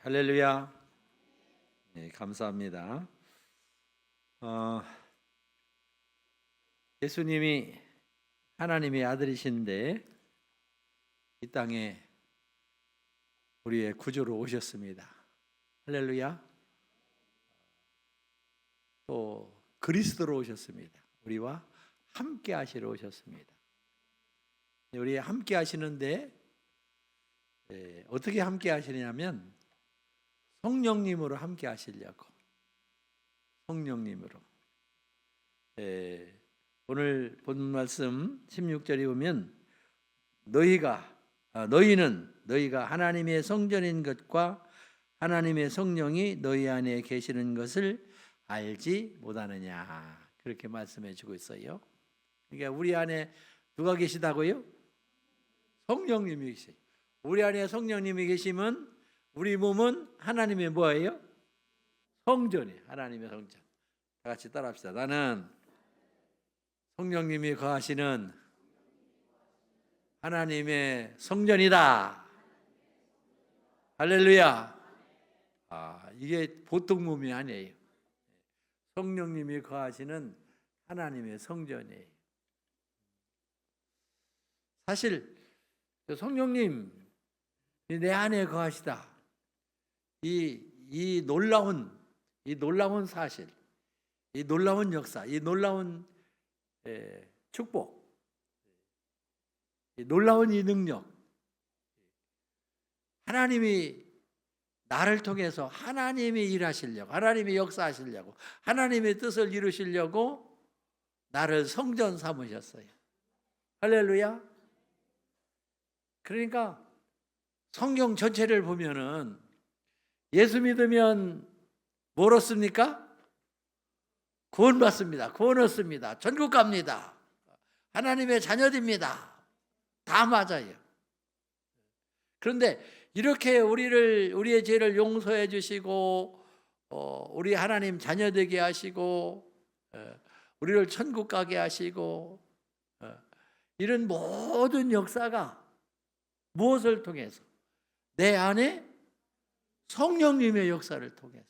할렐루야. 네, 감사합니다. 예수님이 하나님의 아들이신데 이 땅에 우리의 구주로 오셨습니다. 할렐루야. 또 그리스도로 오셨습니다. 우리와 함께 하시러 오셨습니다. 우리 함께 하시는데 어떻게 함께 하시냐면 성령님으로 함께 하시려고. 성령님으로. 오늘 본 말씀 16절에 보면 너희가 하나님의 성전인 것과 하나님의 성령이 너희 안에 계시는 것을 알지 못하느냐, 그렇게 말씀해 주고 있어요. 그러니까 우리 안에 누가 계시다고요? 성령님이 계세요. 우리 안에 성령님이 계시면 우리 몸은 하나님의 뭐예요? 성전이에요. 하나님의 성전. 다 같이 따라합시다. 나는 성령님이 거하시는 하나님의 성전이다. 할렐루야. 이게 보통 몸이 아니에요. 성령님이 거하시는 하나님의 성전이에요. 사실 성령님 내 안에 거하시다. 이 놀라운 사실, 이 놀라운 역사, 이 놀라운 축복, 이 놀라운 이 능력, 하나님이 나를 통해서 하나님이 일하시려고, 하나님이 역사하시려고, 하나님의 뜻을 이루시려고 나를 성전 삼으셨어요. 할렐루야. 그러니까 성경 전체를 보면은 예수 믿으면 뭘 얻습니까? 구원 받습니다. 구원 얻습니다. 천국 갑니다. 하나님의 자녀됩니다. 다 맞아요. 그런데 이렇게 우리의 죄를 용서해 주시고 우리 하나님 자녀 되게 하시고 우리를 천국 가게 하시고 이런 모든 역사가 무엇을 통해서? 내 안에 성령님의 역사를 통해서.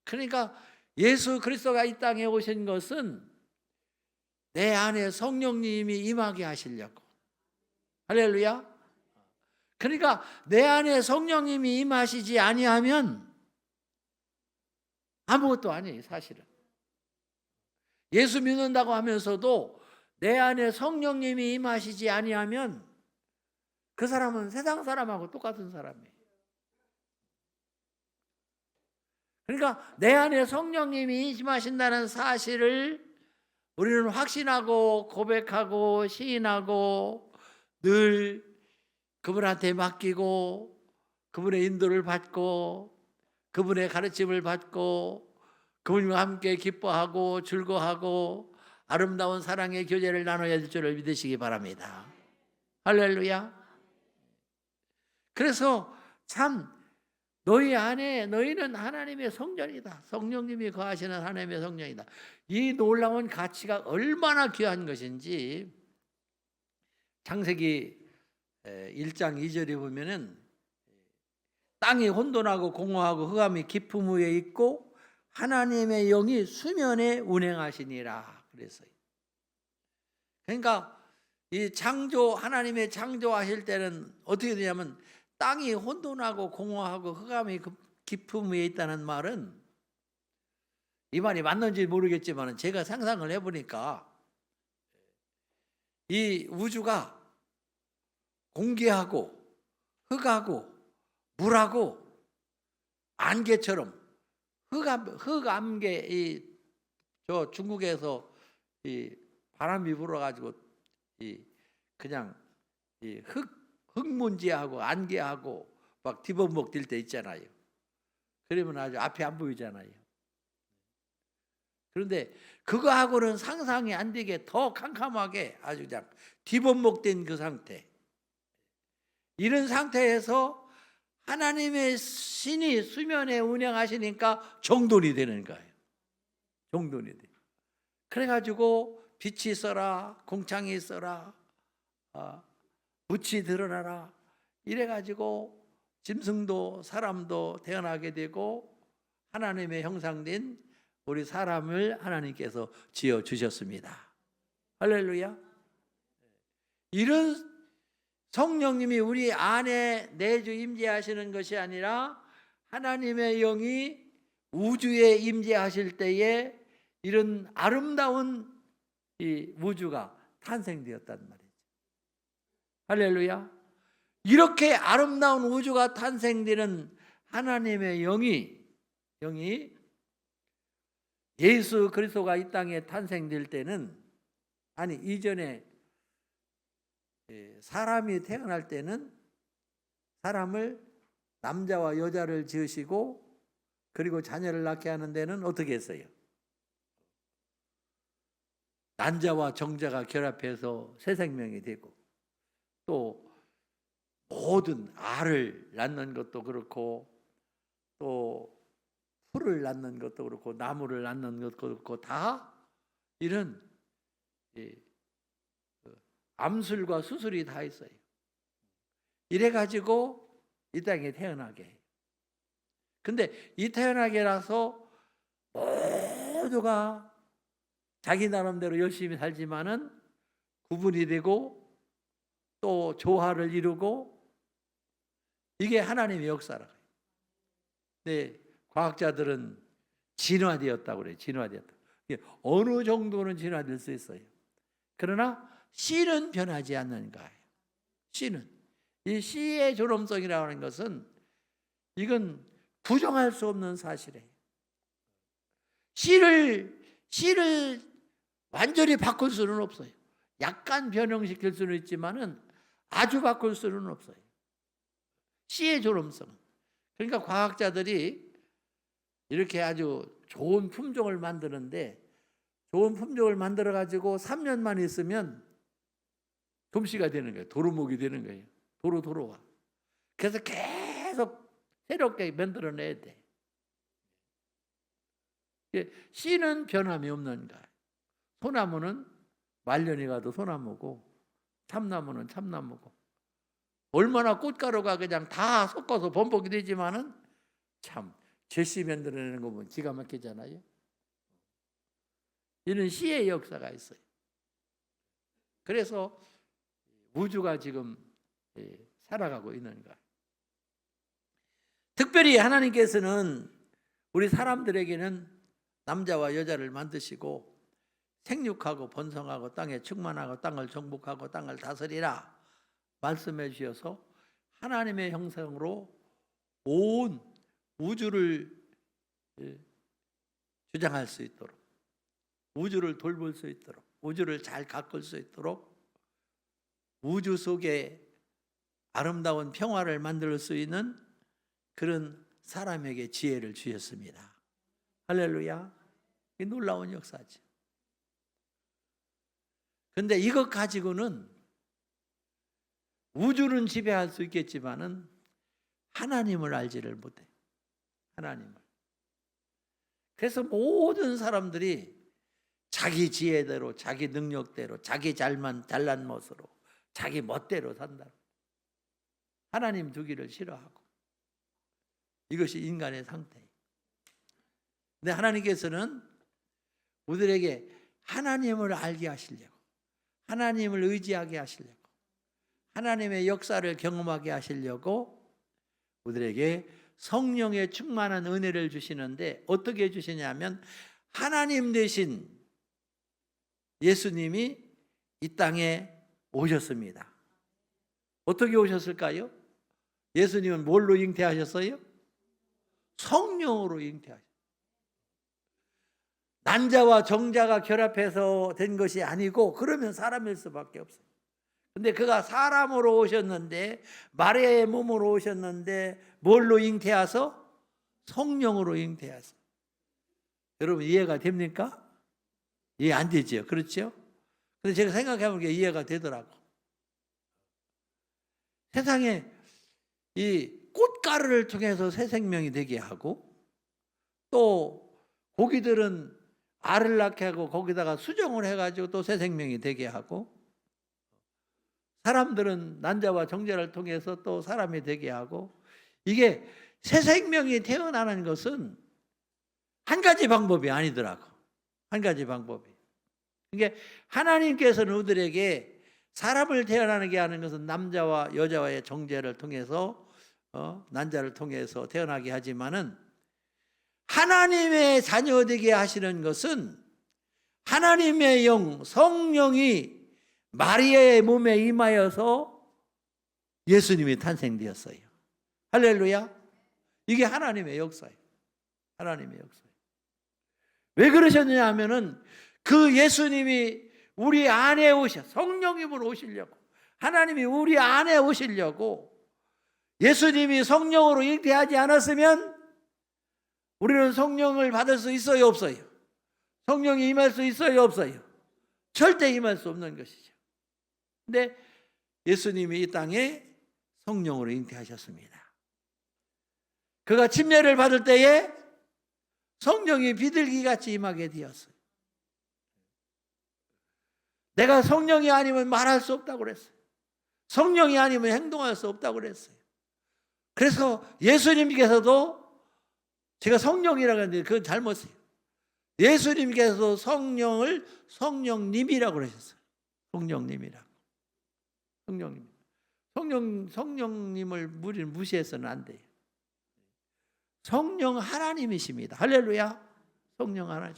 그러니까 예수 그리스도가 이 땅에 오신 것은 내 안에 성령님이 임하게 하시려고. 할렐루야. 그러니까 내 안에 성령님이 임하시지 아니하면 아무것도 아니에요, 사실은. 예수 믿는다고 하면서도 내 안에 성령님이 임하시지 아니하면 그 사람은 세상 사람하고 똑같은 사람이에요. 그러니까 내 안에 성령님이 임하신다는 사실을 우리는 확신하고 고백하고 시인하고 늘 그분한테 맡기고 그분의 인도를 받고 그분의 가르침을 받고 그분과 함께 기뻐하고 즐거워하고 아름다운 사랑의 교제를 나눠야 될 줄을 믿으시기 바랍니다. 할렐루야. 그래서 참 너희는 하나님의 성전이다. 성령님이 거하시는 하나님의 성전이다. 이 놀라운 가치가 얼마나 귀한 것인지 창세기 1장 2절에 보면은 땅이 혼돈하고 공허하고 흑암이 깊음 위에 있고 하나님의 영이 수면에 운행하시니라 그랬어요. 그러니까 이 하나님의 창조하실 때는 어떻게 되냐면 땅이 혼돈하고 공허하고 흑암이 깊음 위에 있다는 말은, 이 말이 맞는지 모르겠지만 제가 상상을 해보니까 이 우주가 공기하고 흙하고 물하고 안개처럼 흑암개, 저 중국에서 이 바람이 불어가지고 그냥 흙먼지하고 안개하고 막 뒤범벅 뛸 때 있잖아요. 그러면 아주 앞이 안 보이잖아요. 그런데 그거하고는 상상이 안 되게 더 캄캄하게 아주 그냥 뒤범벅된 그 상태. 이런 상태에서 하나님의 신이 수면에 운행하시니까 정돈이 되는 거예요. 정돈이 돼. 그래가지고 빛이 있어라, 공창이 있어라, 빛이 드러나라. 이래가지고 짐승도 사람도 태어나게 되고 하나님의 형상된 우리 사람을 하나님께서 지어 주셨습니다. 할렐루야. 이런 성령님이 우리 안에 내주 임재하시는 것이 아니라 하나님의 영이 우주에 임재하실 때에 이런 아름다운 이 우주가 탄생되었단 말이죠. 할렐루야. 이렇게 아름다운 우주가 탄생되는 하나님의 영이 예수 그리스도가 이 땅에 탄생될 때는, 아니 이전에 사람이 태어날 때는 사람을 남자와 여자를 지으시고 그리고 자녀를 낳게 하는 데는 어떻게 했어요? 난자와 정자가 결합해서 새 생명이 되고, 또 모든 알을 낳는 것도 그렇고 또 풀을 낳는 것도 그렇고 나무를 낳는 것도 그렇고 다 이런 암술과 수술이 다 있어요. 이래가지고 이 땅에 태어나게 해요. 근데 이 태어나게 라서 모두가 자기 나름대로 열심히 살지만은 구분이 되고 또 조화를 이루고, 이게 하나님의 역사라. 네, 과학자들은 진화되었다고 그래요. 진화되었다. 어느 정도는 진화될 수 있어요. 그러나 씨는 변하지 않는 거예요. 씨는. 이 씨의 존엄성이라고 하는 것은 이건 부정할 수 없는 사실이에요. 씨를 완전히 바꿀 수는 없어요. 약간 변형시킬 수는 있지만은 아주 바꿀 수는 없어요. 씨의 존엄성. 그러니까 과학자들이 이렇게 아주 좋은 품종을 만드는데, 좋은 품종을 만들어 가지고 3년만 있으면 금씨가 되는 거예요. 도루묵이 되는 거예요. 도로와. 그래서 계속 새롭게 만들어내야 돼. 씨는 변함이 없는 거예요. 소나무는 말년이 가도 소나무고 참나무는 참나무고, 얼마나 꽃가루가 그냥 다 섞어서 범벅이 되지만은 참 제씨 만들어내는 거 보면 기가 막히잖아요. 이런 씨의 역사가 있어요. 그래서 우주가 지금 살아가고 있는 거예요. 특별히 하나님께서는 우리 사람들에게는 남자와 여자를 만드시고 생육하고 번성하고 땅에 충만하고 땅을 정복하고 땅을 다스리라 말씀해 주셔서 하나님의 형상으로 온 우주를 주장할 수 있도록, 우주를 돌볼 수 있도록, 우주를 잘 가꿀 수 있도록, 우주 속에 아름다운 평화를 만들 수 있는 그런 사람에게 지혜를 주셨습니다. 할렐루야. 이 놀라운 역사지. 근데 이것 가지고는 우주는 지배할 수 있겠지만은 하나님을 알지를 못해. 하나님을. 그래서 모든 사람들이 자기 지혜대로, 자기 능력대로, 자기 잘난 멋으로, 자기 멋대로 산다. 하나님 두기를 싫어하고. 이것이 인간의 상태예요. 근데 하나님께서는 우리에게 하나님을 알게 하시려고, 하나님을 의지하게 하시려고, 하나님의 역사를 경험하게 하시려고 우리에게 성령의 충만한 은혜를 주시는데, 어떻게 주시냐면 하나님 대신 예수님이 이 땅에 오셨습니다. 어떻게 오셨을까요? 예수님은 뭘로 잉태하셨어요? 성령으로 잉태하셨어요. 난자와 정자가 결합해서 된 것이 아니고, 그러면 사람일 수밖에 없어요. 근데 그가 사람으로 오셨는데, 마리아의 몸으로 오셨는데 뭘로 잉태하서? 성령으로 잉태하서. 여러분 이해가 됩니까? 이해 안 되죠? 그렇죠? 근데 제가 생각해 보니까 이해가 되더라고. 세상에 이 꽃가루를 통해서 새 생명이 되게 하고, 또 고기들은 알을 낳게 하고 거기다가 수정을 해가지고 또 새 생명이 되게 하고, 사람들은 난자와 정자를 통해서 또 사람이 되게 하고, 이게 새 생명이 태어나는 것은 한 가지 방법이 아니더라고. 한 가지 방법이. 이게 하나님께서는 우리들에게 사람을 태어나게 하는 것은 남자와 여자와의 정제를 통해서 난자를 통해서 태어나게 하지만은 하나님의 자녀 되게 하시는 것은 하나님의 영 성령이 마리아의 몸에 임하여서 예수님이 탄생되었어요. 할렐루야. 이게 하나님의 역사예요. 하나님의 역사예요. 왜 그러셨느냐 하면은 그 예수님이 우리 안에 성령님으로 오시려고, 하나님이 우리 안에 오시려고, 예수님이 성령으로 잉태하지 않았으면 우리는 성령을 받을 수 있어요, 없어요? 성령이 임할 수 있어요, 없어요? 절대 임할 수 없는 것이죠. 근데 예수님이 이 땅에 성령으로 잉태하셨습니다. 그가 침례를 받을 때에 성령이 비둘기같이 임하게 되었어요. 내가 성령이 아니면 말할 수 없다고 그랬어요. 성령이 아니면 행동할 수 없다고 그랬어요. 그래서 예수님께서도, 제가 성령이라고 했는데 그건 잘못이에요. 예수님께서도 성령을 성령님이라고 그러셨어요. 성령님이라고. 성령님을 우리는 무시해서는 안 돼요. 성령 하나님이십니다. 할렐루야. 성령 하나님.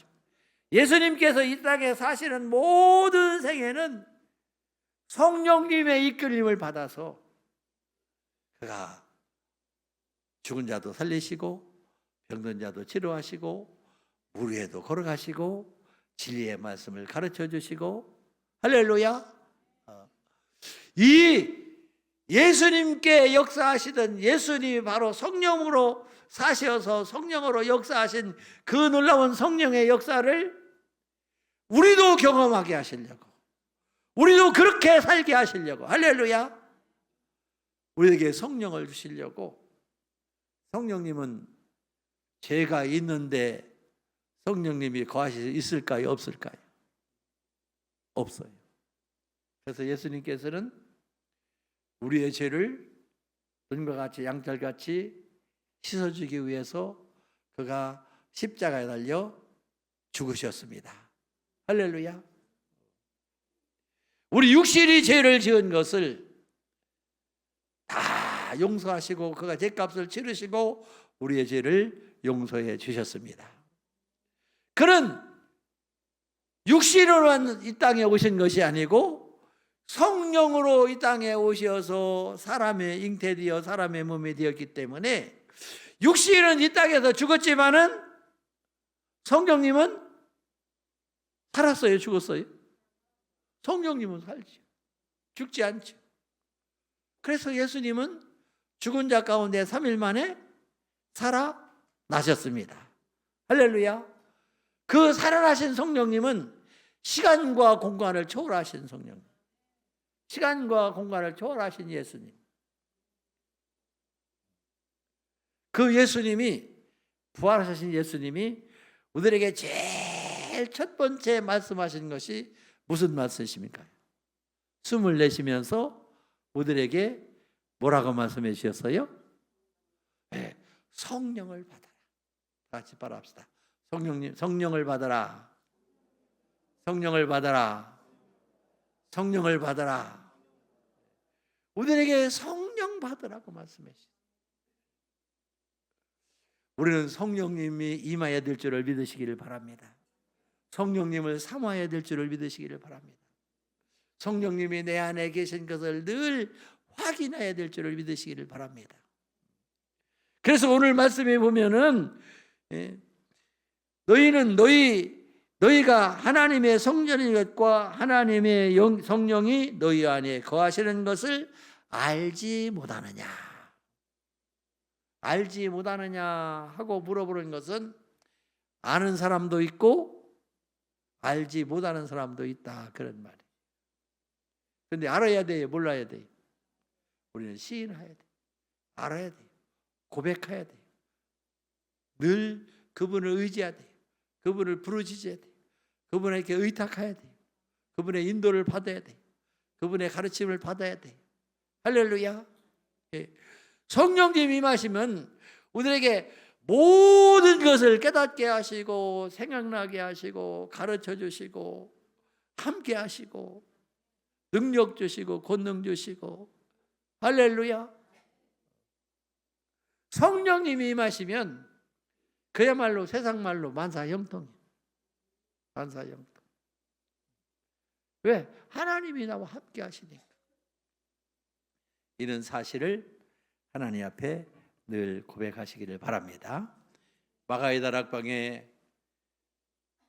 예수님께서 이 땅에 사시는 모든 생애는 성령님의 이끌림을 받아서 그가 죽은 자도 살리시고 병든 자도 치료하시고 물 위에도 걸어가시고 진리의 말씀을 가르쳐 주시고, 할렐루야. 이 예수님께 역사하시던 예수님이 바로 성령으로 사셔서 성령으로 역사하신 그 놀라운 성령의 역사를 우리도 경험하게 하시려고, 우리도 그렇게 살게 하시려고, 할렐루야. 우리에게 성령을 주시려고. 성령님은 죄가 있는데 성령님이 거하실 수 있을까요, 없을까요? 없어요. 그래서 예수님께서는 우리의 죄를 눈과 같이 양털같이 씻어주기 위해서 그가 십자가에 달려 죽으셨습니다. 할렐루야. 우리 육신이 죄를 지은 것을 다 용서하시고 그가 죄값을 치르시고 우리의 죄를 용서해 주셨습니다. 그는 육신으로만 이 땅에 오신 것이 아니고 성령으로 이 땅에 오셔서 사람의 잉태되어 사람의 몸이 되었기 때문에 육신은 이 땅에서 죽었지만은 성령님은 살았어요, 죽었어요? 성령님은 살지, 죽지 않죠. 그래서 예수님은 죽은 자 가운데 3일 만에 살아나셨습니다. 할렐루야. 그 살아나신 성령님은 시간과 공간을 초월하신 성령님, 시간과 공간을 초월하신 예수님. 그 예수님이, 부활하신 예수님이 우리에게 제일 첫 번째 말씀하신 것이 무슨 말씀이십니까? 숨을 내쉬면서 우리에게 뭐라고 말씀해 주셨어요? 네, 성령을 받아라. 같이 바랍시다. 성령을 받아라. 성령을 받아라. 성령을 받아라. 우리에게 성령 받으라고 말씀해 주셨어요. 우리는 성령님이 임하여야 될 줄을 믿으시기를 바랍니다. 성령님을 사모해야 될 줄을 믿으시기를 바랍니다. 성령님이 내 안에 계신 것을 늘 확인해야 될 줄을 믿으시기를 바랍니다. 그래서 오늘 말씀에 보면은 너희가 하나님의 성전인 것과 하나님의 성령이 너희 안에 거하시는 것을 알지 못하느냐. 알지 못하느냐 하고 물어보는 것은 아는 사람도 있고 알지 못하는 사람도 있다, 그런 말이에요. 그런데 알아야 돼요, 몰라야 돼요? 우리는 시인해야 돼요. 알아야 돼요. 고백해야 돼요. 늘 그분을 의지해야 돼요. 그분을 부르짖어야 돼요. 그분에게 의탁해야 돼요. 그분의 인도를 받아야 돼요. 그분의 가르침을 받아야 돼요. 할렐루야. 성령님 임하시면 우리에게 모든 것을 깨닫게 하시고 생각나게 하시고 가르쳐 주시고 함께 하시고 능력 주시고 권능 주시고 할렐루야. 성령님이 임하시면 그야말로 세상 말로 만사형통이에요. 만사형통. 왜? 하나님이 나와 함께 하시니까. 이런 사실을 하나님 앞에 늘 고백하시기를 바랍니다. 마가의 다락방에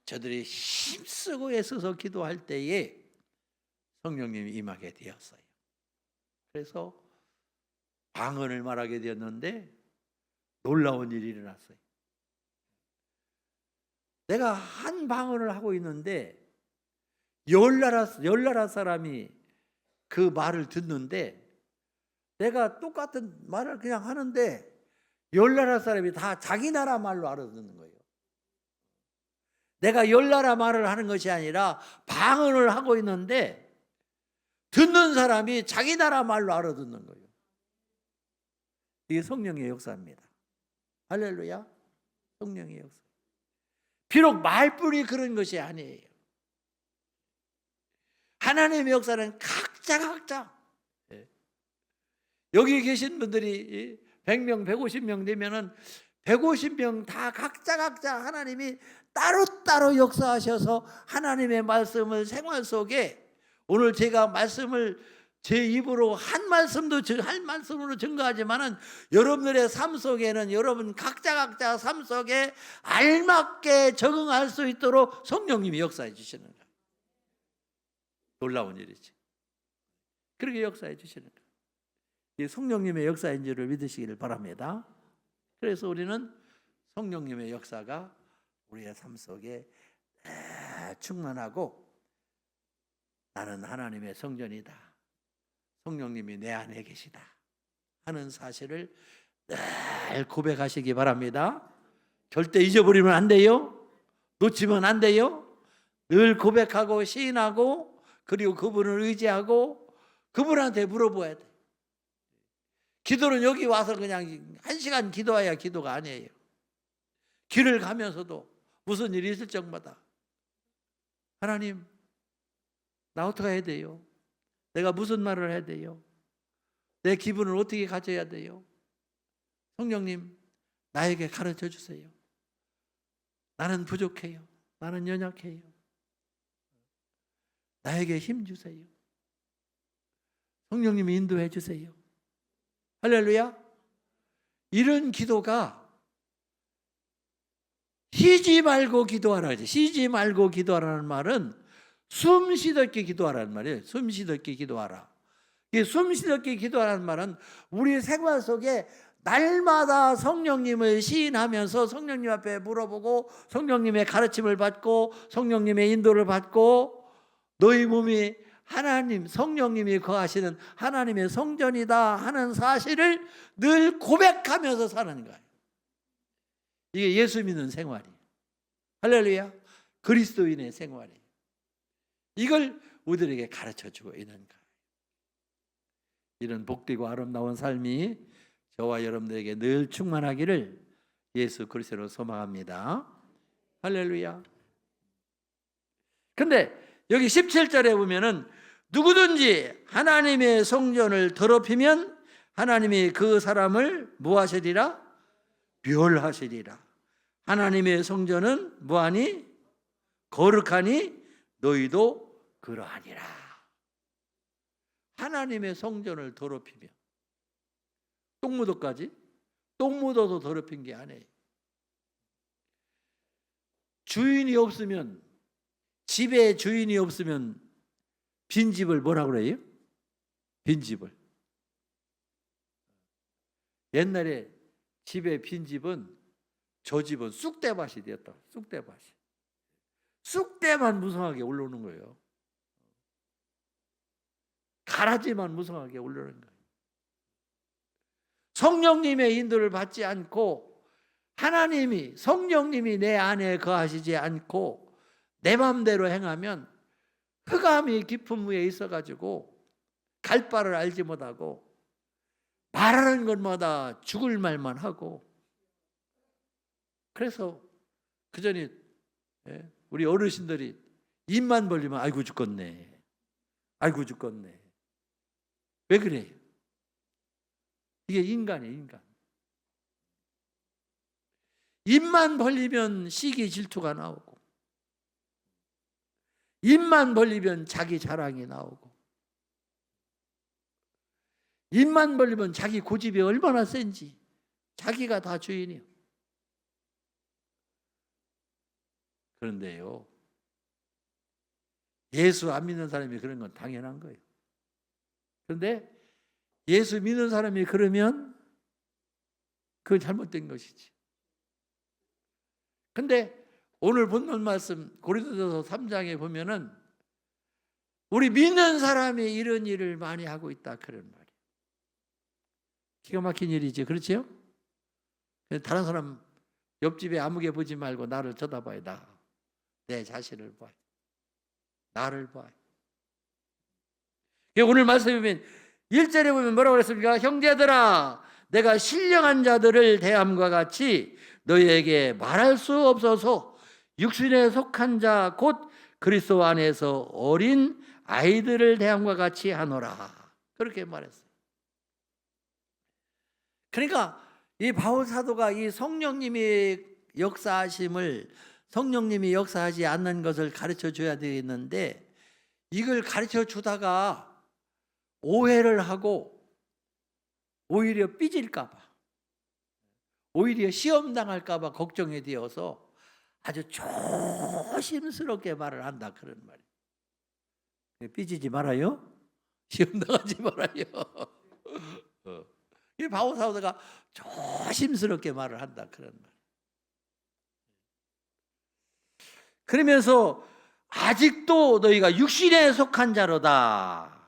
저들이 힘쓰고 애써서 기도할 때에 성령님이 임하게 되었어요. 그래서 방언을 말하게 되었는데 놀라운 일이 일어났어요. 내가 한 방언을 하고 있는데 열 나라 사람이 그 말을 듣는데 내가 똑같은 말을 그냥 하는데 열 나라 사람이 다 자기 나라 말로 알아듣는 거예요. 내가 열 나라 말을 하는 것이 아니라 방언을 하고 있는데 듣는 사람이 자기 나라 말로 알아듣는 거예요. 이게 성령의 역사입니다. 할렐루야. 성령의 역사. 비록 말뿐이 그런 것이 아니에요. 하나님의 역사는 각자 여기 계신 분들이 100명, 150명 되면은 150명 다 각자 하나님이 따로따로 역사하셔서 하나님의 말씀을 생활 속에 오늘 제가 말씀을 제 입으로 한 말씀으로 증거하지만은 여러분들의 삶 속에는 여러분 각자 삶 속에 알맞게 적응할 수 있도록 성령님이 역사해 주시는 거예요. 놀라운 일이지. 그렇게 역사해 주시는 거예요. 이 성령님의 역사인 줄을 믿으시기를 바랍니다. 그래서 우리는 성령님의 역사가 우리의 삶 속에 충만하고 나는 하나님의 성전이다. 성령님이 내 안에 계시다 하는 사실을 늘 고백하시기 바랍니다. 절대 잊어버리면 안 돼요. 놓치면 안 돼요. 늘 고백하고 시인하고 그리고 그분을 의지하고 그분한테 물어봐야 돼. 기도는 여기 와서 그냥 1시간 기도해야 기도가 아니에요. 길을 가면서도 무슨 일이 있을 적마다 하나님 나 어떻게 해야 돼요? 내가 무슨 말을 해야 돼요? 내 기분을 어떻게 가져야 돼요? 성령님 나에게 가르쳐 주세요. 나는 부족해요. 나는 연약해요. 나에게 힘 주세요. 성령님이 인도해 주세요. 할렐루야. 이런 기도가 쉬지 말고 기도하라. 쉬지 말고 기도하라는 말은 숨 쉬덕게 기도하라는 말이에요. 숨 쉬덕게 기도하라. 숨 쉬덕게 기도하라는 말은 우리 생활 속에 날마다 성령님을 시인하면서 성령님 앞에 물어보고 성령님의 가르침을 받고 성령님의 인도를 받고 너희 몸이 하나님 성령님이 거하시는 하나님의 성전이다 하는 사실을 늘 고백하면서 사는 거예요. 이게 예수 믿는 생활이에요. 할렐루야. 그리스도인의 생활이에요. 이걸 우리들에게 가르쳐주고 있는 거예요. 이런 복되고 아름다운 삶이 저와 여러분들에게 늘 충만하기를 예수 그리스도로 소망합니다. 할렐루야. 근데 여기 17절에 보면은 누구든지 하나님의 성전을 더럽히면 하나님이 그 사람을 무하시리라? 멸하시리라. 하나님의 성전은 무하니? 거룩하니? 너희도 그러하니라. 하나님의 성전을 더럽히면 똥 묻어까지? 똥 묻어도 더럽힌 게 아니에요. 주인이 없으면 집에 주인이 없으면 빈집을 뭐라 그래요? 빈집을. 옛날에 집에 빈집은 저 집은 쑥대밭이 되었다. 쑥대밭이. 쑥대만 무성하게 올라오는 거예요. 가라지만 무성하게 올라오는 거예요. 성령님의 인도를 받지 않고 하나님이 성령님이 내 안에 거하시지 않고 내 마음대로 행하면 흑암이 깊은 무에 있어가지고 갈 바를 알지 못하고 말하는 것마다 죽을 말만 하고, 그래서 그 전에 우리 어르신들이 입만 벌리면 아이고 죽겠네, 아이고 죽겠네. 왜 그래요? 이게 인간이에요, 인간. 입만 벌리면 시기 질투가 나오고, 입만 벌리면 자기 자랑이 나오고, 입만 벌리면 자기 고집이 얼마나 센지, 자기가 다 주인이에요. 그런데요, 예수 안 믿는 사람이 그런 건 당연한 거예요. 그런데 예수 믿는 사람이 그러면 그건 잘못된 것이지. 근데 오늘 본문 말씀 고린도전서 3장에 보면은 우리 믿는 사람이 이런 일을 많이 하고 있다, 그런 말이에요. 기가 막힌 일이지, 그렇지요? 다른 사람 옆집에 아무개 보지 말고 나를 쳐다봐요. 내 자신을 봐요. 나를 봐요. 오늘 말씀에 보면 1절에 보면 뭐라고 그랬습니까? 형제들아, 내가 신령한 자들을 대함과 같이 너희에게 말할 수 없어서 육신에 속한 자 곧 그리스도 안에서 어린 아이들을 대함과 같이 하노라, 그렇게 말했어요. 그러니까 이 바울 사도가 이 성령님이 역사하심을, 성령님이 역사하지 않는 것을 가르쳐 줘야 되겠는데, 이걸 가르쳐 주다가 오해를 하고 오히려 삐질까 봐, 오히려 시험 당할까 봐 걱정이 되어서 아주 조심스럽게 말을 한다, 그런 말이에요. 삐지지 말아요. 시험 당하지 말아요. 이 바울 사도가 조심스럽게 말을 한다, 그런 말. 그러면서 아직도 너희가 육신에 속한 자로다.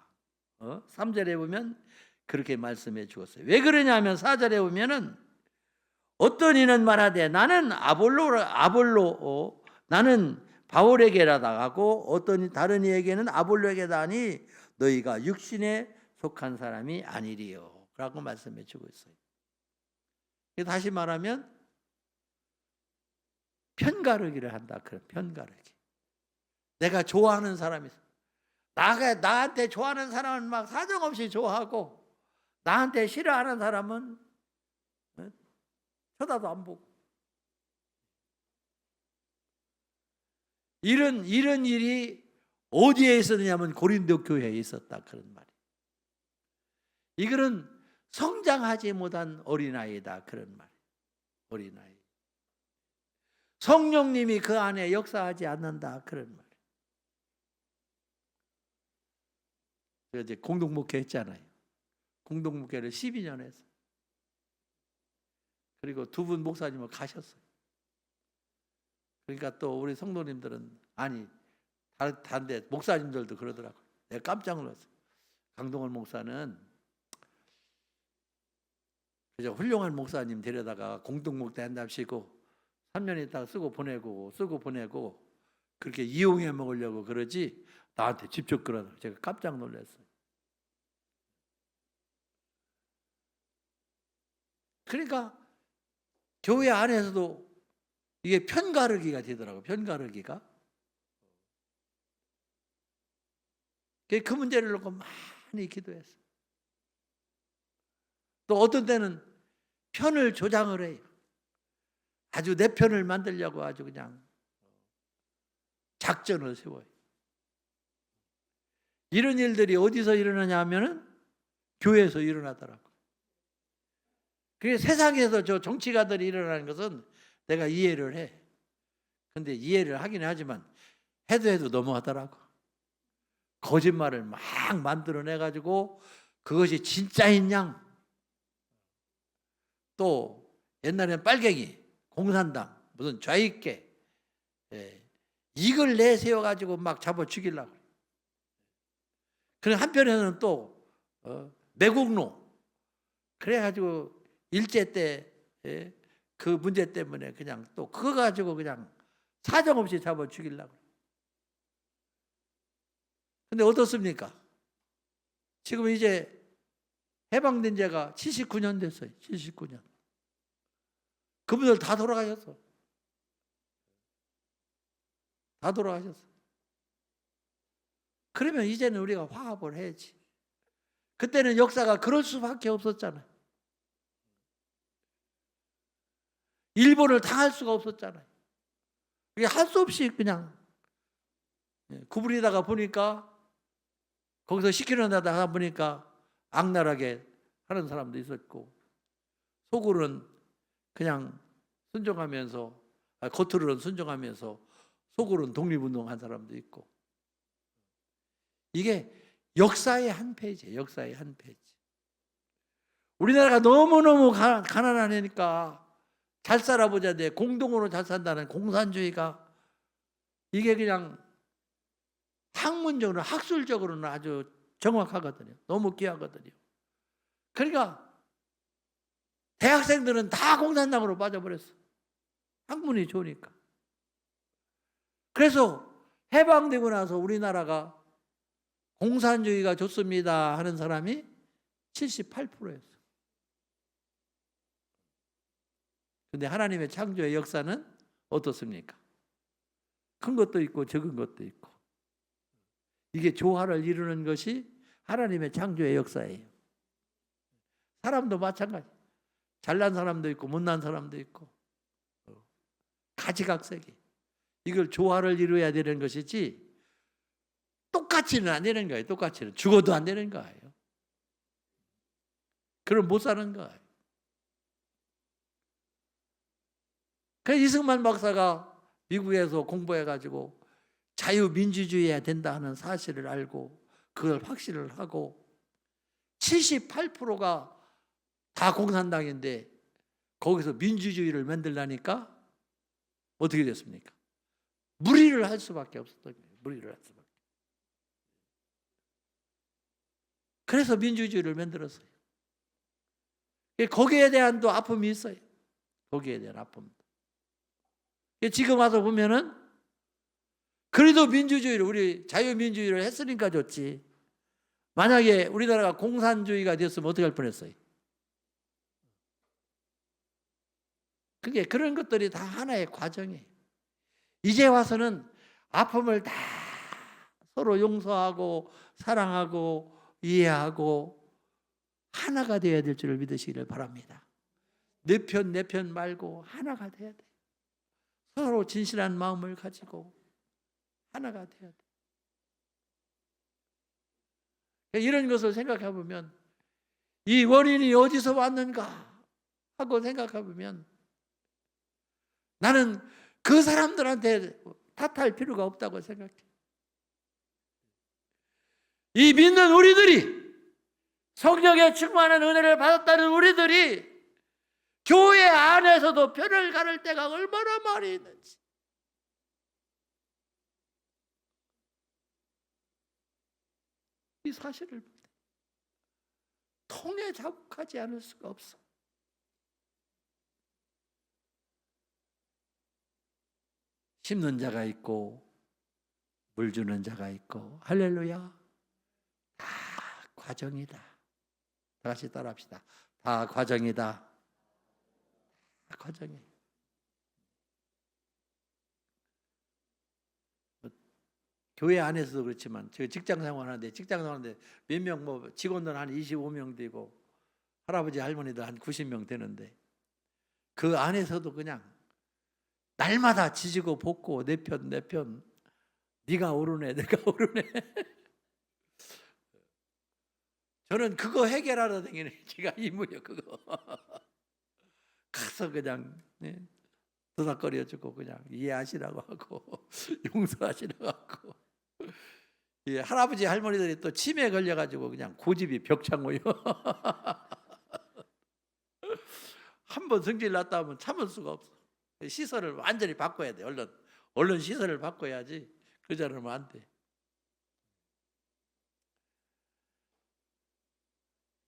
3절에 보면 그렇게 말씀해 주었어요. 왜 그러냐면 4절에 보면은 어떤 이는 말하되 나는 나는 바울에게라다 하고, 어떤 다른 이에게는 아볼로에게다 하니 너희가 육신에 속한 사람이 아니리요, 라고 말씀해 주고 있어요. 다시 말하면 편가르기를 한다, 그런 편가르기. 내가 좋아하는 사람이 있어. 나한테 좋아하는 사람은 막 사정없이 좋아하고, 나한테 싫어하는 사람은 쳐다도 안 보고. 이런 일이 어디에 있었느냐면 고린도 교회에 있었다, 그런 말이에요. 이거는 성장하지 못한 어린아이다, 그런 말이에요. 어린아이. 성령님이 그 안에 역사하지 않는다, 그런 말이에요. 제가 이제 공동목회 했잖아요. 공동목회를 12년 했어요. 그리고 두 분 목사님은 가셨어요. 그러니까 또 우리 성도님들은, 아니 다른데 목사님들도 그러더라고요. 내가 깜짝 놀랐어요. 강동원 목사는 그저 훌륭한 목사님 데려다가 공동목회 한답시고 3년 있다가 쓰고 보내고 그렇게 이용해 먹으려고 그러지 나한테 직접 그러더라고요. 제가 깜짝 놀랐어요. 그러니까 교회 안에서도 이게 편가르기가 되더라고요. 편가르기가. 그 문제를 놓고 많이 기도했어요. 또 어떤 때는 편을 조장을 해요. 아주 내 편을 만들려고 아주 그냥 작전을 세워요. 이런 일들이 어디서 일어나냐 하면은 교회에서 일어나더라고요. 그게 세상에서 저 정치가들이 일어나는 것은 내가 이해를 해. 근데 이해를 하긴 하지만 해도 너무하더라고. 거짓말을 막 만들어내가지고 그것이 진짜인 양. 또 옛날에는 빨갱이, 공산당, 무슨 좌익계, 이걸 내세워가지고 막 잡아 죽이려고. 그리고 한편에는 또 매국노. 그래가지고 일제 때 그 문제 때문에 그냥 또 그거 가지고 그냥 사정없이 잡아 죽이려고. 근데 어떻습니까? 지금 이제 해방된 지가 79년 됐어요. 79년. 그분들 다 돌아가셨어. 다 돌아가셨어. 그러면 이제는 우리가 화합을 해야지. 그때는 역사가 그럴 수밖에 없었잖아요. 일본을 당할 수가 없었잖아요. 이게 할 수 없이 그냥 구부리다가 보니까 거기서 시키는 데다 하다 보니까 악랄하게 하는 사람도 있었고, 속으로는 그냥 순종하면서, 겉으로는 순종하면서 속으로는 독립운동한 사람도 있고. 이게 역사의 한 페이지예요. 역사의 한 페이지. 우리나라가 너무너무 가난하니까 잘 살아보자 돼. 공동으로 잘 산다는 공산주의가, 이게 그냥 학문적으로 학술적으로는 아주 정확하거든요. 너무 귀하거든요. 그러니까 대학생들은 다 공산당으로 빠져버렸어. 학문이 좋으니까. 그래서 해방되고 나서 우리나라가 공산주의가 좋습니다 하는 사람이 78%였어. 근데 하나님의 창조의 역사는 어떻습니까? 큰 것도 있고 적은 것도 있고. 이게 조화를 이루는 것이 하나님의 창조의 역사예요. 사람도 마찬가지. 잘난 사람도 있고 못난 사람도 있고 가지각색이. 이걸 조화를 이루어야 되는 것이지 똑같이는 안 되는 거예요. 똑같이는. 죽어도 안 되는 거예요. 그럼 못 사는 거예요. 그래서 이승만 박사가 미국에서 공부해가지고 자유민주주의해야 된다 하는 사실을 알고 그걸 확신을 하고 78%가 다 공산당인데 거기서 민주주의를 만들라니까 어떻게 됐습니까? 무리를 할 수밖에 없었던 거예요. 무리를 할 수밖에. 그래서 민주주의를 만들었어요. 거기에 대한 또 아픔이 있어요. 거기에 대한 아픔. 지금 와서 보면은 그래도 민주주의를, 우리 자유민주주의를 했으니까 좋지. 만약에 우리나라가 공산주의가 됐으면 어떻게 할 뻔했어요? 그게 그런 것들이 다 하나의 과정이에요. 이제 와서는 아픔을 다 서로 용서하고 사랑하고 이해하고 하나가 되어야 될 줄을 믿으시기를 바랍니다. 내 편 말고 하나가 돼야 돼요. 서로 진실한 마음을 가지고 하나가 돼야 돼요. 이런 것을 생각해 보면 이 원인이 어디서 왔는가 하고 생각해 보면 나는 그 사람들한테 탓할 필요가 없다고 생각해. 이 믿는 우리들이, 성령의 충만한 은혜를 받았다는 우리들이 교회 안에서도 편을 가를 때가 얼마나 많이 있는지. 이 사실을 통에 자복하지 않을 수가 없어. 심는 자가 있고 물 주는 자가 있고, 할렐루야. 다 과정이다. 다 같이 따라합시다. 다 과정이다. 다 과정이에요. 교회 안에서도 그렇지만 제가 직장 생활하는데 몇 명 뭐 직원들 한 25명 되고 할아버지 할머니도 한 90명 되는데 그 안에서도 그냥 날마다 지지고 볶고 내 편 네가 오르네 내가 오르네. 저는 그거 해결하러 다니는 제가 임무요. 그거 가서 그냥 도닥거려주고 그냥 이해하시라고 하고 용서하시라고 하고. 예, 할아버지 할머니들이 또 치매에 걸려가지고 그냥 고집이 벽창호요. 한번 성질 났다 하면 참을 수가 없어. 시설을 완전히 바꿔야 돼. 얼른 시설을 바꿔야지. 그러지 않으면 안 돼.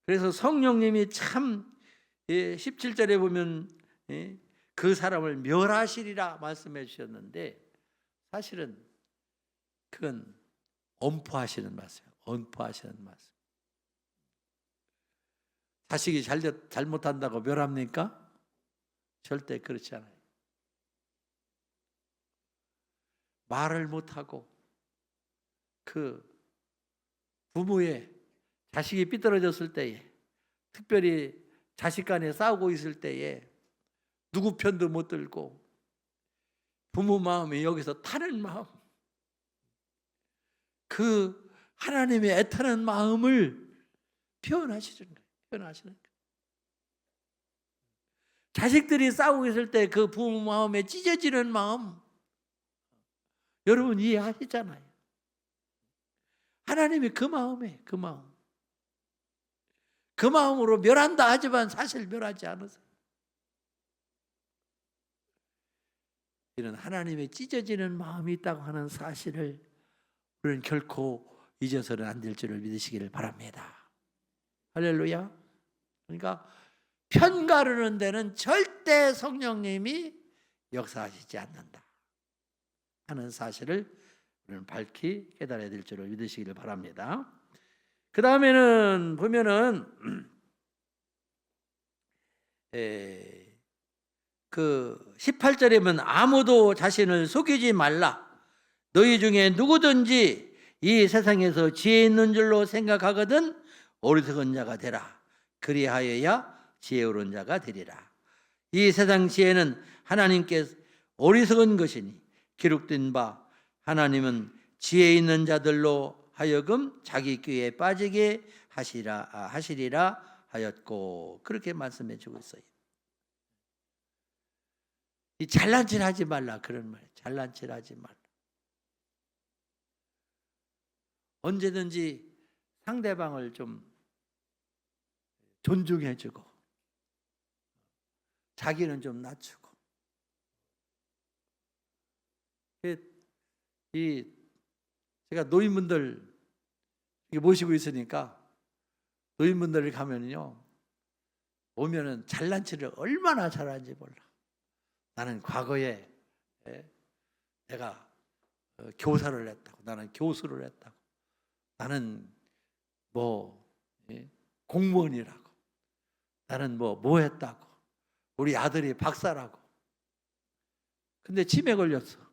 그래서 성령님이 참 17절에 보면 그 사람을 멸하시리라 말씀해 주셨는데 사실은 그건 엄포하시는 말씀. 엄포하시는 말씀. 자식이 잘못한다고 멸합니까? 절대 그렇지 않아요. 말을 못하고 그 부모의 자식이 삐뚤어졌을 때에, 특별히 자식 간에 싸우고 있을 때에 누구 편도 못 들고 부모 마음이 여기서 타는 마음, 그 하나님의 애타는 마음을 표현하시는 거예요. 자식들이 싸우고 있을 때 그 부모 마음에 찢어지는 마음, 여러분 이해하시잖아요. 하나님이 그 마음으로 멸한다 하지만 사실 멸하지 않으세요. 이런 하나님의 찢어지는 마음이 있다고 하는 사실을 우리는 결코 잊어서는 안 될 줄을 믿으시기를 바랍니다. 할렐루야. 그러니까 편가르는 데는 절대 성령님이 역사하시지 않는다 하는 사실을 우리는 밝히 깨달아야 될 줄을 믿으시기를 바랍니다. 그 다음에는 보면은 그 18절에 보면 아무도 자신을 속이지 말라. 너희 중에 누구든지 이 세상에서 지혜 있는 줄로 생각하거든 어리석은 자가 되라. 그리하여야 지혜로운 자가 되리라. 이 세상 지혜는 하나님께 어리석은 것이니 기록된 바 하나님은 지혜 있는 자들로 하여금 자기 꾀에 빠지게 하시리라 하였고, 그렇게 말씀해 주고 있어요. 이 잘난 체 하지 말라, 그런 말이에요. 잘난 체 하지 말라. 언제든지 상대방을 좀 존중해주고 자기는 좀 낮추고. 제가 노인분들 모시고 있으니까 노인분들 가면요, 오면은 잘난 체를 얼마나 잘하는지 몰라. 나는 과거에 내가 교사를 했다고, 나는 교수를 했다고, 나는 뭐 공무원이라고, 나는 뭐 했다고, 우리 아들이 박사라고. 근데 치매 걸렸어.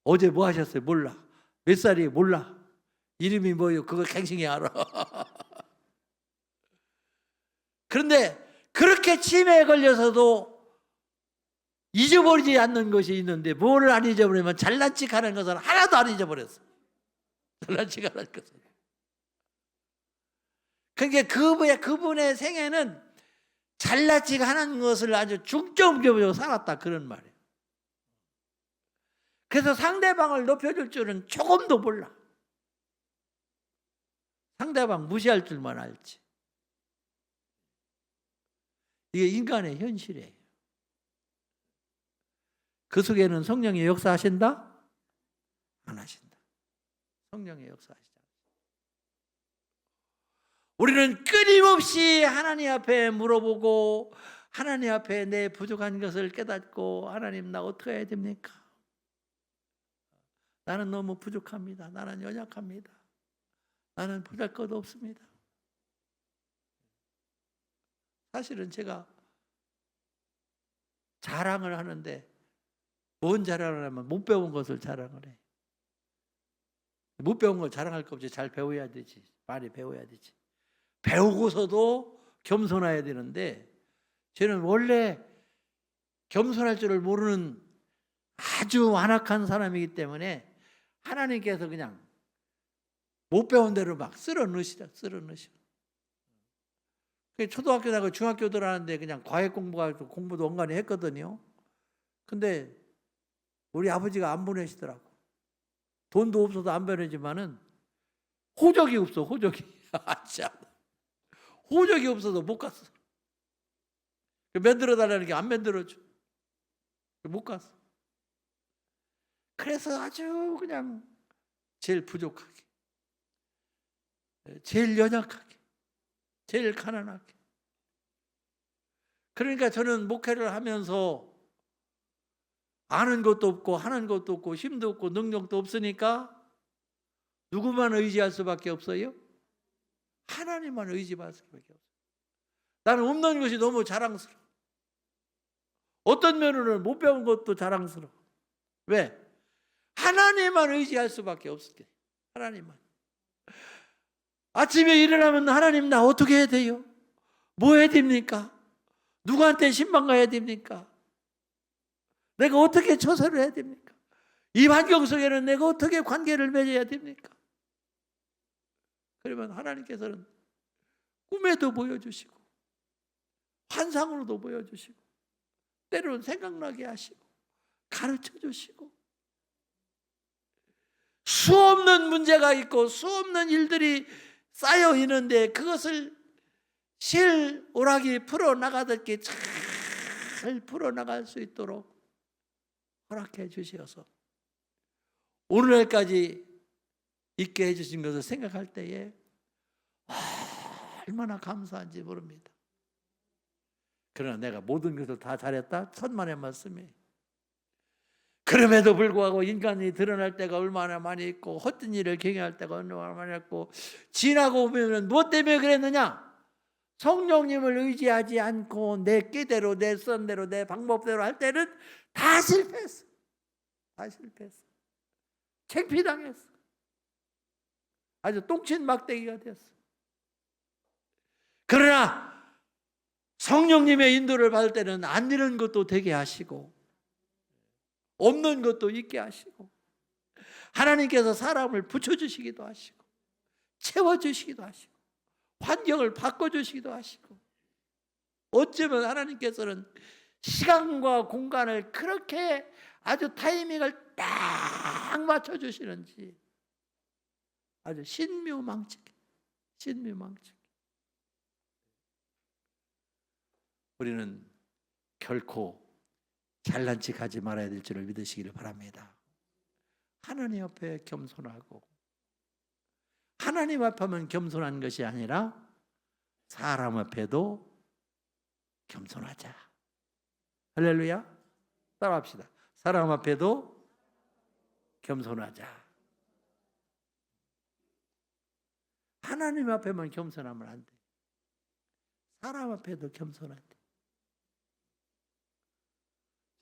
어제 뭐 하셨어요? 몰라. 몇 살이 몰라. 이름이 뭐예요? 그거 갱신이 알아. 그런데 그렇게 치매에 걸려서도 잊어버리지 않는 것이 있는데, 뭘 안 잊어버리면 잘난 척하는 것은 하나도 안 잊어버렸어. 잘난 척하는 것은. 그러니까 그분의 생애는 잘난 척하는 것을 아주 중점적으로 살았다, 그런 말이에요. 그래서 상대방을 높여줄 줄은 조금도 몰라. 상대방 무시할 줄만 알지. 이게 인간의 현실이에요. 그 속에는 성령이 역사하신다? 안 하신다. 성령의 역사하시지 않습니다. 우리는 끊임없이 하나님 앞에 물어보고 하나님 앞에 내 부족한 것을 깨닫고, 하나님 나 어떻게 해야 됩니까? 나는 너무 부족합니다. 나는 연약합니다. 나는 보잘것 없습니다. 사실은 제가 자랑을 하는데, 뭔 자랑을 하면 못 배운 것을 자랑을 해. 못 배운 걸 자랑할 거 없이 잘 배워야 되지. 많이 배워야 되지. 배우고서도 겸손해야 되는데, 저는 원래 겸손할 줄을 모르는 아주 완악한 사람이기 때문에 하나님께서 그냥 못 배운 대로 막 쓸어 넣으시다. 초등학교 다니고 중학교 들어가는데 그냥 과외 공부도 엉간히 했거든요. 근데 우리 아버지가 안 보내시더라고. 돈도 없어서 안 보내지만은 호적이 없어, 호적이. 호적이 없어서 못 갔어. 만들어 달라는 게 안 만들어줘. 못 갔어. 그래서 아주 그냥 제일 부족하게, 제일 연약하게, 제일 가난하게. 그러니까 저는 목회를 하면서 아는 것도 없고 하는 것도 없고 힘도 없고 능력도 없으니까 누구만 의지할 수밖에 없어요? 하나님만 의지할 수밖에 없어요. 나는 없는 것이 너무 자랑스러워. 어떤 면으로는 못 배운 것도 자랑스러워. 왜? 하나님만 의지할 수밖에 없을 때. 하나님만. 아침에 일어나면 하나님 나 어떻게 해야 돼요? 뭐 해야 됩니까? 누구한테 신방 가야 됩니까? 내가 어떻게 처세를 해야 됩니까? 이 환경 속에는 내가 어떻게 관계를 맺어야 됩니까? 그러면 하나님께서는 꿈에도 보여주시고 환상으로도 보여주시고 때로는 생각나게 하시고 가르쳐 주시고 수없는 문제가 있고 수없는 일들이 쌓여 있는데 그것을 실오락이 풀어나가듯이 잘 풀어나갈 수 있도록 허락해 주시어서 오늘날까지 있게 해주신 것을 생각할 때에 얼마나 감사한지 모릅니다. 그러나 내가 모든 것을 다 잘했다? 천만의 말씀이에요. 그럼에도 불구하고 인간이 드러날 때가 얼마나 많이 있고 헛된 일을 경영할 때가 얼마나 많이 있고 지나고 보면 무엇 때문에 그랬느냐? 성령님을 의지하지 않고 내 끼대로 내 썬대로 내 방법대로 할 때는 다 실패했어. 다 실패했어. 창피당했어. 아주 똥친 막대기가 됐어. 그러나 성령님의 인도를 받을 때는 안 되는 것도 되게 하시고 없는 것도 있게 하시고 하나님께서 사람을 붙여주시기도 하시고 채워주시기도 하시고 환경을 바꿔주시기도 하시고 어쩌면 하나님께서는 시간과 공간을 그렇게 아주 타이밍을 딱 맞춰주시는지 아주 신묘망측. 우리는 결코 잘난 척하지 말아야 될 줄을 믿으시기를 바랍니다. 하나님 앞에 겸손하고 하나님 앞에만 겸손한 것이 아니라 사람 앞에도 겸손하자. 할렐루야. 따라합시다. 사람 앞에도 겸손하자. 하나님 앞에만 겸손하면 안 돼. 사람 앞에도 겸손해야 돼.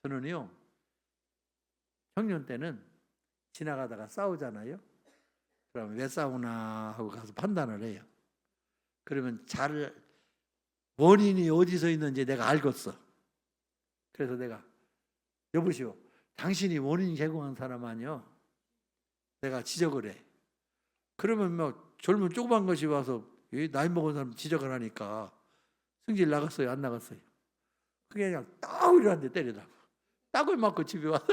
저는요, 청년 때는 지나가다가 싸우잖아요. 그러면 왜 싸우나 하고 가서 판단을 해요. 그러면 원인이 어디서 있는지 내가 알겠어. 그래서 내가 여보시오, 당신이 원인 제공한 사람 아니요? 내가 지적을 해. 그러면 막 젊은 조그만 것이 와서 나이 먹은 사람 지적을 하니까 승질 나갔어요? 안 나갔어요? 그게 그냥 딱을 한 대 때리다가 딱을 맞고 집에 와서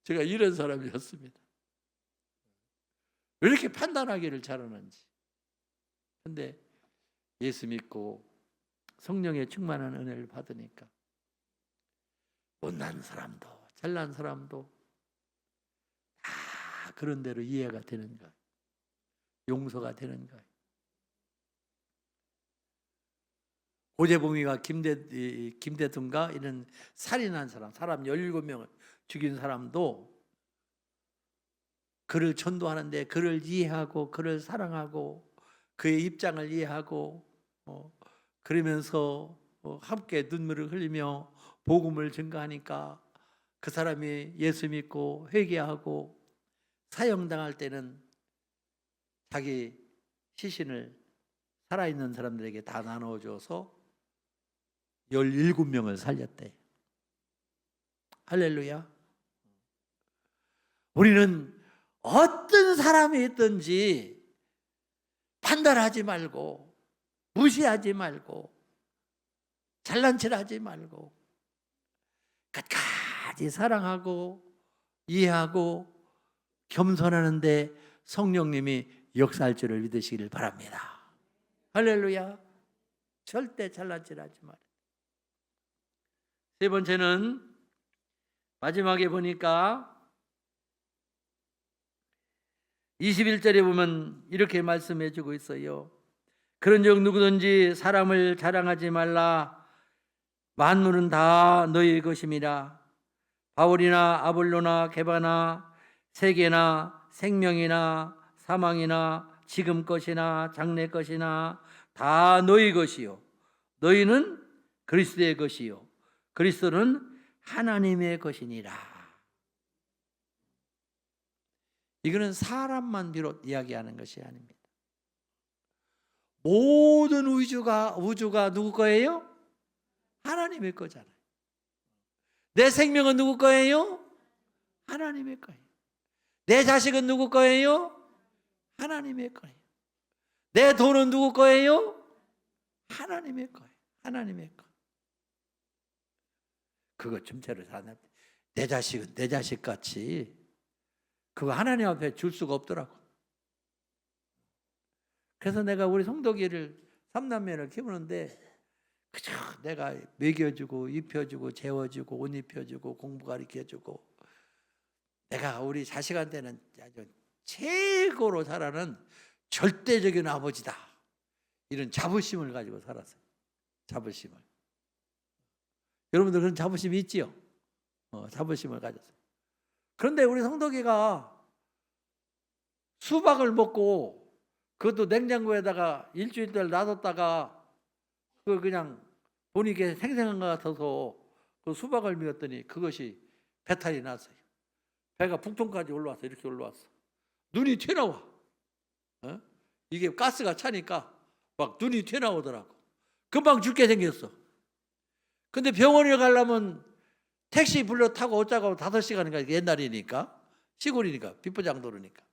제가 이런 사람이었습니다. 왜 이렇게 판단하기를 잘하는지. 근데 예수 믿고 성령의 충만한 은혜를 받으니까 못난 사람도 잘난 사람도 다 그런 대로 이해가 되는 거예요. 용서가 되는 거예요. 고재봉이가 김대중가 이런 살인한 사람 17명을 죽인 사람도 그를 전도하는데 그를 이해하고 그를 사랑하고 그의 입장을 이해하고 그러면서 함께 눈물을 흘리며 복음을 증거하니까 그 사람이 예수 믿고 회개하고 사형당할 때는 자기 시신을 살아있는 사람들에게 다 나눠줘서 17명을 살렸대. 할렐루야. 우리는 어떤 사람이 있든지 판단하지 말고 무시하지 말고 잘난 척 하지 말고 끝까지 사랑하고 이해하고 겸손하는데 성령님이 역사할 줄을 믿으시기를 바랍니다. 할렐루야. 절대 잘난 척 하지 말아요. 세 번째는 마지막에 보니까 21절에 보면 이렇게 말씀해 주고 있어요. 그런즉 누구든지 사람을 자랑하지 말라. 만물은 다 너희 것임이라. 바울이나 아볼로나 게바나 세계나 생명이나 사망이나 지금 것이나 장래 것이나 다 너희 것이요 너희는 그리스도의 것이요 그리스도는 하나님의 것이니라. 이거는 사람만 비롯 이야기하는 것이 아닙니다. 모든 우주가 누구 거예요? 하나님의 거잖아요. 내 생명은 누구 거예요? 하나님의 거예요. 내 자식은 누구 거예요? 하나님의 거예요. 내 돈은 누구 거예요? 하나님의 거예요. 하나님의 거. 그거 전체를 사는 내 자식은 내 자식 같이 그거 하나님 앞에 줄 수가 없더라고. 그래서 내가 우리 성도기를 삼남매를 키우는데 그저 내가 먹여주고 입혀주고 재워주고 옷 입혀주고 공부 가르쳐주고 내가 우리 자식한테는 아주 최고로 잘하는 절대적인 아버지다. 이런 자부심을 가지고 살았어요. 자부심을. 여러분들 그런 자부심이 있지요? 자부심을 가졌어요. 그런데 우리 성덕이가 수박을 먹고 그것도 냉장고에다가 일주일 놔뒀다가 그 그냥 보니까 생생한 것 같아서 그 수박을 미웠더니 그것이 배탈이 났어요. 배가 북통까지 올라왔어. 이렇게 올라왔어. 눈이 튀어나와. 이게 가스가 차니까 막 눈이 튀어나오더라고. 금방 죽게 생겼어. 근데 병원에 가려면 택시 불러 타고 어쩌고 5시간인가 옛날이니까 시골이니까 비포장도로니까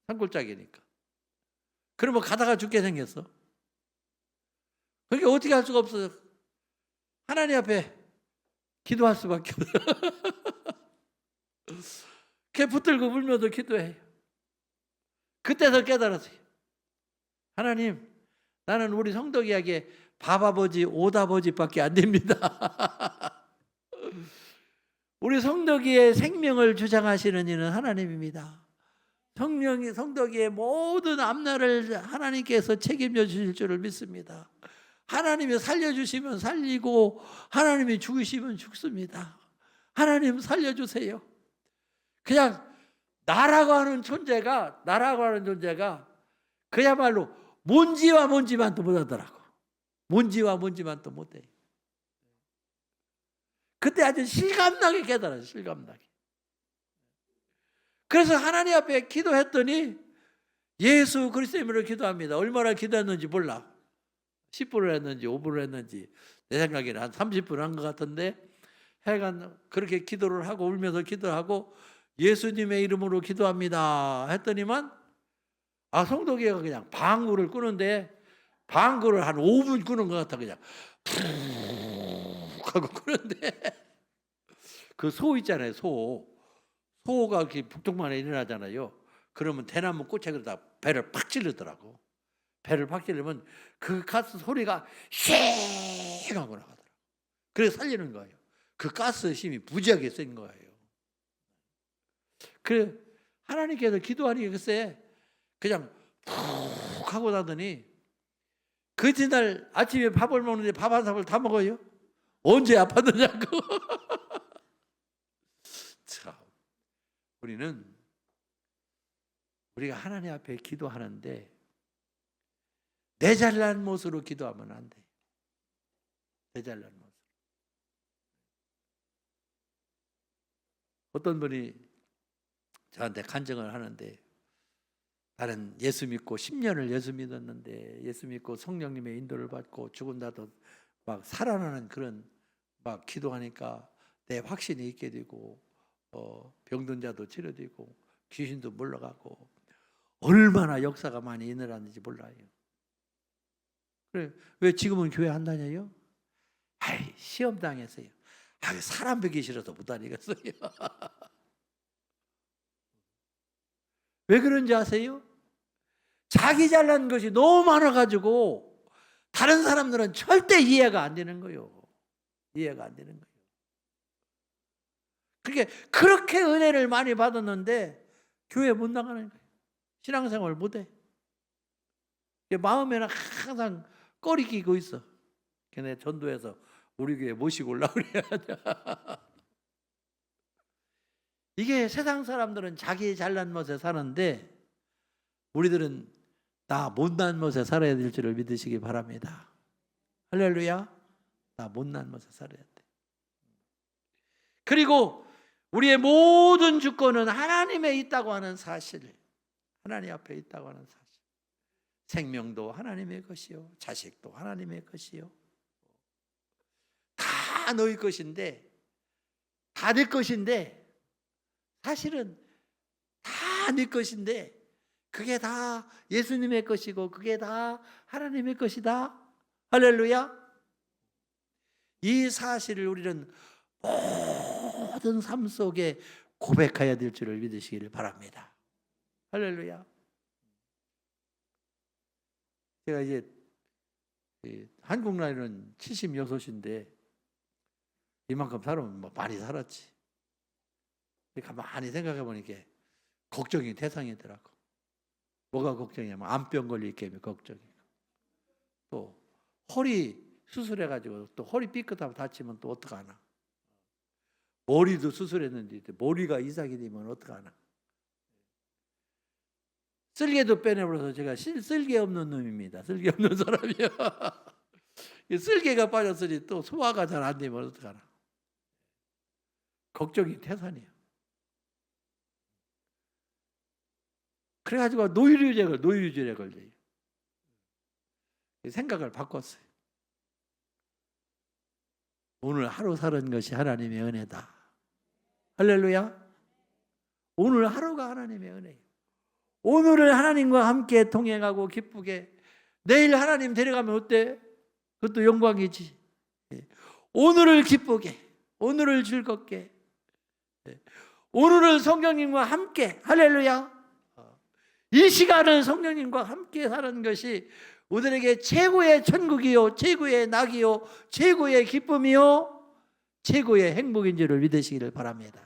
산골짜기니까 그러면 가다가 죽게 생겼어. 그러니까 어떻게 할 수가 없어. 하나님 앞에 기도할 수밖에 없어. 걔 붙들고 울면서 기도해요. 그때서 깨달았어요. 하나님, 나는 우리 성덕이에게 밥아버지, 옷아버지밖에 안 됩니다. 우리 성덕이의 생명을 주장하시는 이는 하나님입니다. 성덕이의 모든 앞날을 하나님께서 책임져 주실 줄을 믿습니다. 하나님이 살려주시면 살리고 하나님이 죽으시면 죽습니다. 하나님 살려주세요. 그냥 나라고 하는 존재가 그야말로 먼지와 먼지만도 못하더라고. 먼지와 먼지만도 못해. 그때 아주 실감나게 깨달았어요. 실감나게. 그래서 하나님 앞에 기도했더니 예수 그리스도의 이름으로 기도합니다. 얼마나 기도했는지 몰라. 10분을 했는지 5분을 했는지 내 생각에는 한 30분 한 것 같은데 하여간 그렇게 기도를 하고 울면서 기도하고 예수님의 이름으로 기도합니다 했더니만 성도기가 그냥 방구를 끄는데 방구를 한 5분 끄는 것 같아. 그냥 푹 하고 끄는데 그 소 있잖아요. 소가 이렇게 북동만에 일어나잖아요. 그러면 대나무 꽃에 그러다 배를 팍 찌르더라고. 배를 팍 찌르면 그 가스 소리가 쉐 하고 나가더라고. 그래서 살리는 거예요. 그 가스 힘이 무지하게 센 거예요. 그래 하나님께서 기도하니 글쎄 그냥 푹 하고 나더니 그 뒤날 아침에 밥을 먹는데 밥 한 삽을 다 먹어요. 언제 아팠느냐고. 참 우리가 하나님 앞에 기도하는데 내 잘난 못으로 기도하면 안 돼. 내 잘난 못. 어떤 분이 저한테 간증을 하는데 나는 예수 믿고 10년을 예수 믿었는데 예수 믿고 성령님의 인도를 받고 죽은 나도 막 살아나는 그런 막 기도하니까 내 확신이 있게 되고 병든 자도 치료되고 귀신도 물러가고 얼마나 역사가 많이 일어났는지 몰라요. 그래 왜 지금은 교회 안 다녀요? 시험 당했어요. 사람 뵙기 싫어서 못 다니겠어요. 왜 그런지 아세요? 자기 잘난 것이 너무 많아가지고 다른 사람들은 절대 이해가 안 되는 거예요. 이해가 안 되는 거예요. 그렇게 은혜를 많이 받았는데 교회 못 나가는 거예요. 신앙생활 못해. 마음에는 항상 꺼리 끼고 있어. 걔네 전도해서 우리 교회 모시고 올라 그래야 이게 세상 사람들은 자기 잘난 멋에 사는데 우리들은 나 못난 못에 살아야 될 줄을 믿으시기 바랍니다. 할렐루야. 나 못난 못에 살아야 돼. 그리고 우리의 모든 주권은 하나님에 있다고 하는 사실, 하나님 앞에 있다고 하는 사실. 생명도 하나님의 것이요, 자식도 하나님의 것이요, 다 너희 것인데, 다 내 것인데, 사실은 다 네 것인데, 그게 다 예수님의 것이고 그게 다 하나님의 것이다. 할렐루야. 이 사실을 우리는 모든 삶 속에 고백해야 될 줄을 믿으시기를 바랍니다. 할렐루야. 제가 이제 한국 나이는 76인데 이만큼 살면 뭐 많이 살았지. 가만히 생각해 보니까 걱정이 태산이더라고. 뭐가 걱정이냐면 암병 걸릴게 걱정이고, 또 허리 수술해가지고 또 허리 삐끗하면 다치면 또 어떡하나. 머리도 수술했는데 머리가 이상이 되면 어떡하나. 쓸개도 빼내버려서 제가 쓸개 없는 놈입니다. 쓸개 없는 사람이요. 쓸개가 빠졌으니 또 소화가 잘 안 되면 어떡하나. 걱정이 태산이에요. 그래가지고 노이로제에 걸려요. 생각을 바꿨어요. 오늘 하루 사는 것이 하나님의 은혜다. 할렐루야. 오늘 하루가 하나님의 은혜예요. 오늘을 하나님과 함께 동행하고 기쁘게, 내일 하나님 데려가면 어때? 그것도 영광이지. 오늘을 기쁘게, 오늘을 즐겁게, 오늘을 성령님과 함께, 할렐루야. 이 시간을 성령님과 함께 사는 것이 우리에게 최고의 천국이요, 최고의 낙이요, 최고의 기쁨이요, 최고의 행복인 줄을 믿으시기를 바랍니다.